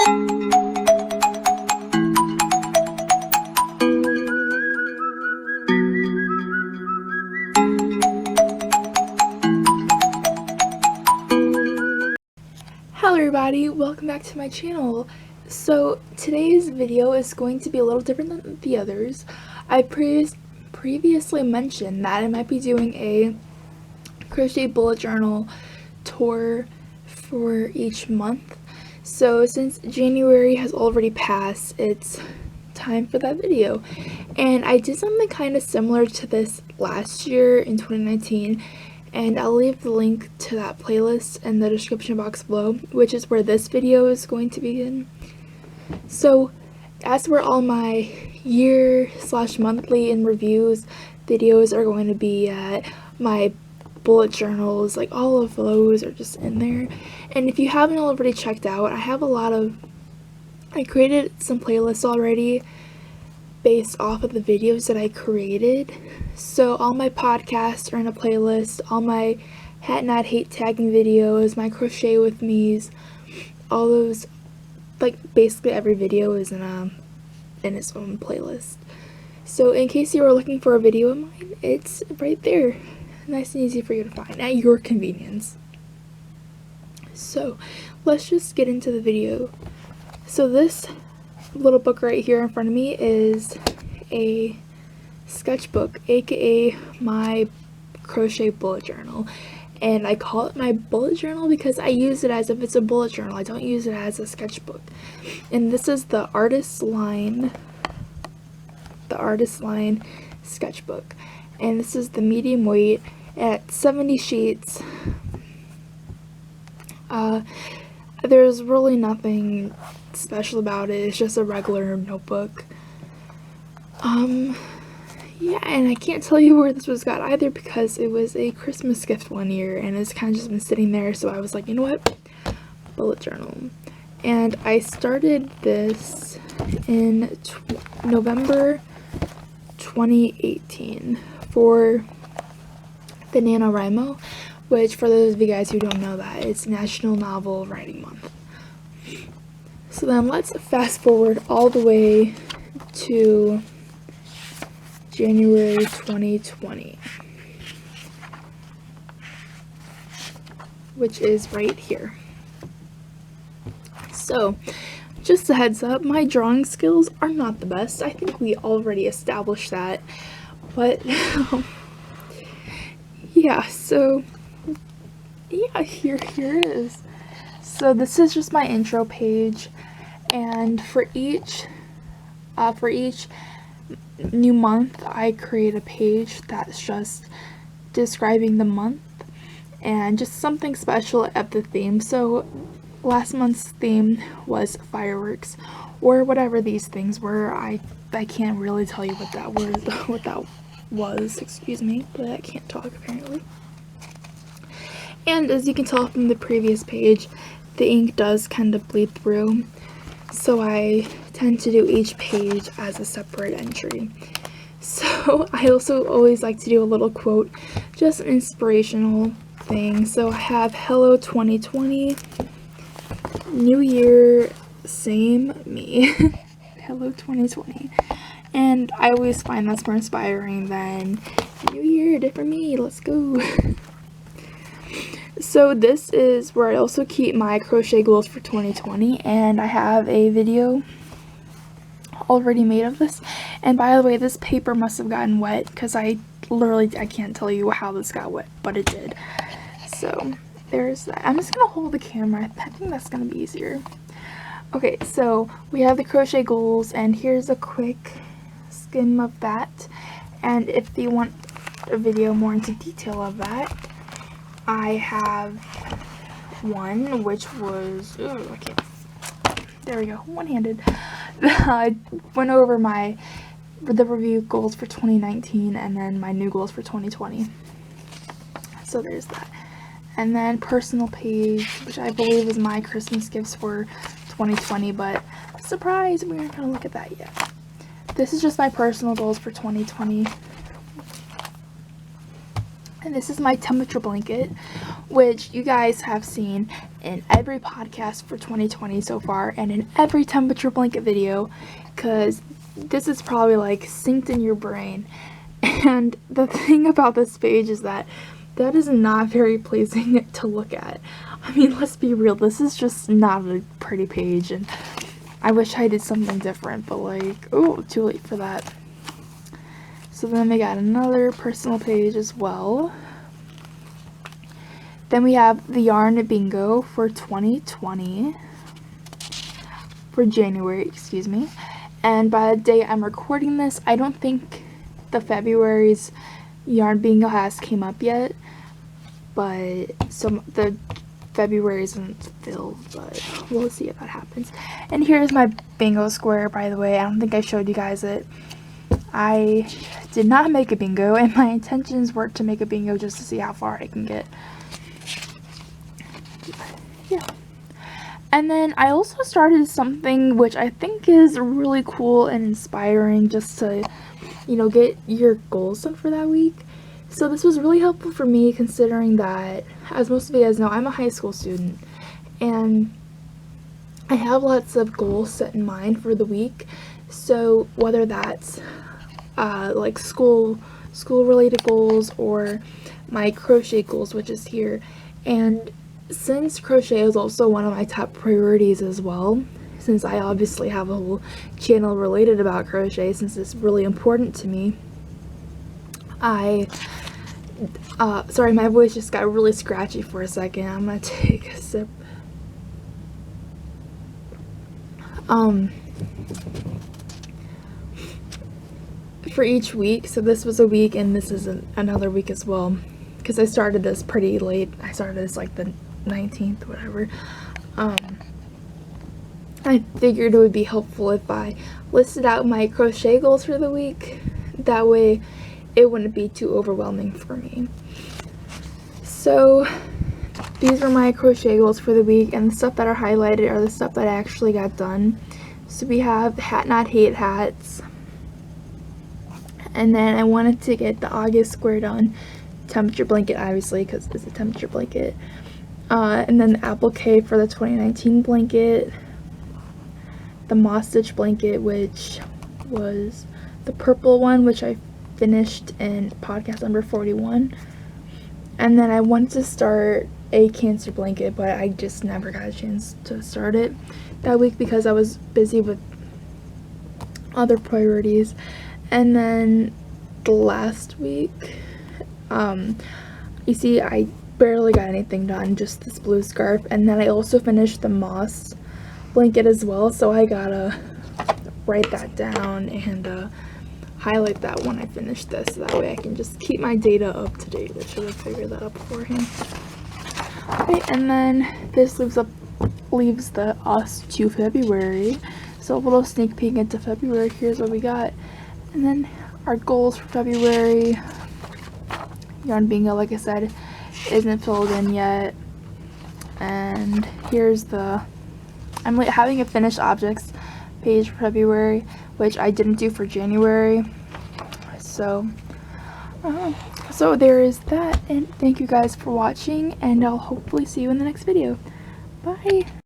Hello everybody, welcome back to my channel. So today's video is going to be a little different than the others. I previously mentioned that I might be doing a crochet bullet journal tour for each month. So since January has already passed, it's time for that video. And I did something kind of similar to this last year in 2019. And I'll leave the link to that playlist in the description box below, which is where this video is going to begin. So, as where all my year/monthly in reviews videos are going to be at, my bullet journals, like all of those are just in there. And if you haven't already checked out, I created some playlists already based off of the videos that I created. So all my podcasts are in a playlist, all my hat not hate tagging videos, my crochet with me's, all those, like basically every video is in its own playlist. So in case you are looking for a video of mine, it's right there, nice and easy for you to find at your convenience. So let's just get into the video. So this little book right here in front of me is a sketchbook, aka my crochet bullet journal, and I call it my bullet journal because I use it as if it's a bullet journal. I don't use it as a sketchbook. And this is the Artist Line sketchbook, and this is the medium weight at 70 sheets. There's really nothing special about it. It's just a regular notebook. Yeah, and I can't tell you where this was got either because it was a Christmas gift one year and it's kind of just been sitting there, so I was like, you know what, bullet journal. And I started this in November 2018 for the NaNoWriMo, which for those of you guys who don't know that, it's National Novel Writing Month. So then let's fast forward all the way to January 2020, which is right here. So just a heads up, my drawing skills are not the best. I think we already established that, but yeah, so yeah, here it is. So this is just my intro page, and for each new month I create a page that's just describing the month and just something special at the theme. So last month's theme was fireworks, or whatever these things were. I can't really tell you what that was, excuse me, but I can't talk apparently. And as you can tell from the previous page, the ink does kind of bleed through, so I tend to do each page as a separate entry. So I also always like to do a little quote, just an inspirational thing. So I have hello 2020, new year, same me. Hello 2020. And I always find that's more inspiring than new year, different me, let's go. So this is where I also keep my crochet goals for 2020, and I have a video already made of this. And by the way, this paper must have gotten wet because I can't tell you how this got wet, but it did. So there's that. I'm just gonna hold the camera. I think that's gonna be easier. Okay, so we have the crochet goals, and here's a quick skim of that. And if you want a video more into detail of that, I have one which was, there we go, one-handed. I went over the review goals for 2019 and then my new goals for 2020. So there's that. And then personal page, which I believe is my Christmas gifts for 2020, but surprise, we aren't going to look at that yet. This is just my personal goals for 2020. And this is my temperature blanket, which you guys have seen in every podcast for 2020 so far and in every temperature blanket video, because this is probably like synced in your brain. And the thing about this page is that is not very pleasing to look at. I mean, let's be real, this is just not a pretty page, and I wish I did something different, but like, oh, too late for that. So then we got another personal page as well. Then we have the yarn bingo for 2020, for January, excuse me. And by the day I'm recording this, I don't think the February's yarn bingo has came up yet, but the February isn't filled, but we'll see if that happens. And here's my bingo square, by the way. I don't think I showed you guys it. I did not make a bingo, and my intentions were to make a bingo just to see how far I can get. Yeah. And then I also started something which I think is really cool and inspiring, just to, you know, get your goals done for that week. So this was really helpful for me, considering that, as most of you guys know, I'm a high school student, and I have lots of goals set in mind for the week. So whether that's like school related goals or my crochet goals, which is here. And since crochet is also one of my top priorities as well, since I obviously have a whole channel related about crochet, since it's really important to me, sorry, my voice just got really scratchy for a second. I'm gonna take a sip. For each week, so this was a week and this is another week as well, because I started this pretty late. I started this like the 19th, whatever. I figured it would be helpful if I listed out my crochet goals for the week. That way it wouldn't be too overwhelming for me. So these were my crochet goals for the week, and the stuff that are highlighted are the stuff that I actually got done. So we have Hat Not Hate hats, and then I wanted to get the August square done, temperature blanket obviously because it's a temperature blanket, and then the applique for the 2019 blanket, the moss stitch blanket, which was the purple one, which I finished in podcast number 41, and then I wanted to start a cancer blanket, but I just never got a chance to start it that week because I was busy with other priorities. And then the last week, you see I barely got anything done, just this blue scarf, and then I also finished the moss blanket as well, so I gotta write that down and highlight that when I finish this, so that way I can just keep my data up to date. I should have figured that out beforehand. Okay, and then this leaves us to February, so a little sneak peek into February. Here's what we got. And then our goals for February, yarn bingo, like I said, isn't filled in yet. And here's I'm having a finished objects page for February, which I didn't do for January. So there is that, and thank you guys for watching, and I'll hopefully see you in the next video. Bye!